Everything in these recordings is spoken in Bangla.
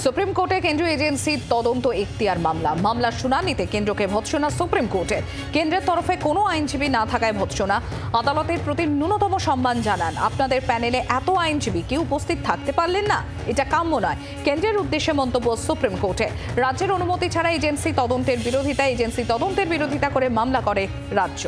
সুপ্রিম কোর্টে কেন্দ্রীয় এজেন্সির তদন্ত এখতিয়ার মামলার শুনানিতে কেন্দ্রকে ভৎসনা সুপ্রিম কোর্টের। কেন্দ্রের তরফে কোনো আইনজীবী না থাকায় ভৎসনা। আদালতের প্রতি ন্যূনতম সম্মান জানান, আপনাদের প্যানেলে এত আইনজীবী কি উপস্থিত থাকতে পারলেন না? এটা কাম্য নয়। কেন্দ্রের উদ্দেশ্যে মন্তব্য সুপ্রিম কোর্টে। রাজ্যের অনুমতি ছাড়া এজেন্সি তদন্তের বিরোধিতা করে মামলা করে রাজ্য।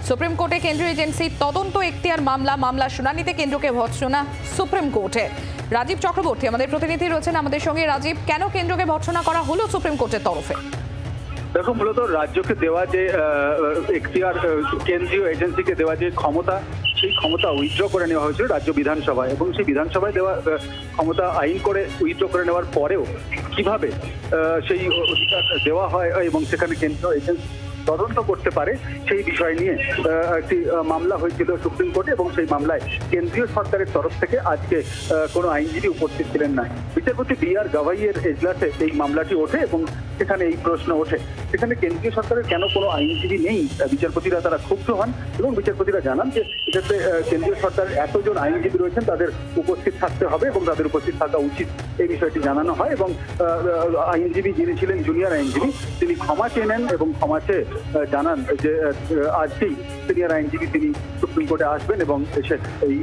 সুপ্রিম কোর্টে কেন্দ্রীয় এজেন্সির তদন্ত এখতিয়ার মামলার শুনানিতে কেন্দ্রকে ভৎসনা সুপ্রিম কোর্টে। রাজীব চক্রবর্তী আমাদের প্রতিনিধি রয়েছেন আমাদের সঙ্গে। রাজীব, কেন কেন্দ্রকে ভৎসনা করা হলো সুপ্রিম কোর্টের তরফে? দেখো, মূলত রাজ্যকে দেওয়া যে এখতিয়ার, কেন্দ্রীয় এজেন্সিকে দেওয়া যে ক্ষমতা, সেই ক্ষমতা উইথড্র করে নেওয়া হয়েছিল রাজ্য বিধানসভায়, এবং সেই বিধানসভায় দেওয়া ক্ষমতা আইন করে উইথড্র করে নেওয়ার পরেও কিভাবে সেই অধিকার দেওয়া হয় এবং সেখানে কেন্দ্রীয় এজেন্সি তদন্ত করতে পারে সেই বিষয় নিয়ে একটি মামলা হয়েছিল সুপ্রিম কোর্টে, এবং সেই মামলায় কেন্দ্রীয় সরকারের তরফ থেকে আজকে কোনো আইনজীবী উপস্থিত ছিলেন না। বিচারপতি বি.আর. গাভাইয়ের এজলাসে এই মামলাটি ওঠে এবং সেখানে এই প্রশ্ন ওঠে, সেখানে কেন্দ্রীয় সরকারের কেন কোনো আইনজীবী নেই। বিচারপতিরা তারা ক্ষুব্ধ হন এবং বিচারপতিরা জানান যে এক্ষেত্রে কেন্দ্রীয় সরকারের এতজন আইনজীবী রয়েছেন, তাদের উপস্থিত থাকতে হবে এবং তাদের উপস্থিত থাকা উচিত, এই বিষয়টি জানানো হয়। এবং আইনজীবী যিনি ছিলেন জুনিয়র আইনজীবী, তিনি ক্ষমা চেয়ে নেন এবং ক্ষমা চেয়ে জানান যে আজকেই সিনিয়র আইনজীবী তিনি সুপ্রিম কোর্টে আসবেন এবং এসে এই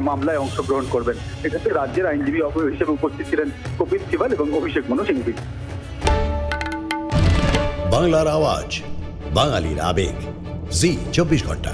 মামলায় অংশগ্রহণ করবেন। এক্ষেত্রে রাজ্যের আইনজীবী হিসেবে উপস্থিত ছিলেন কপিল সিবাল এবং অভিষেক মনু সিংভি। বাংলার আওয়াজ, বাঙালির আবেগ, জি 24 ঘন্টা।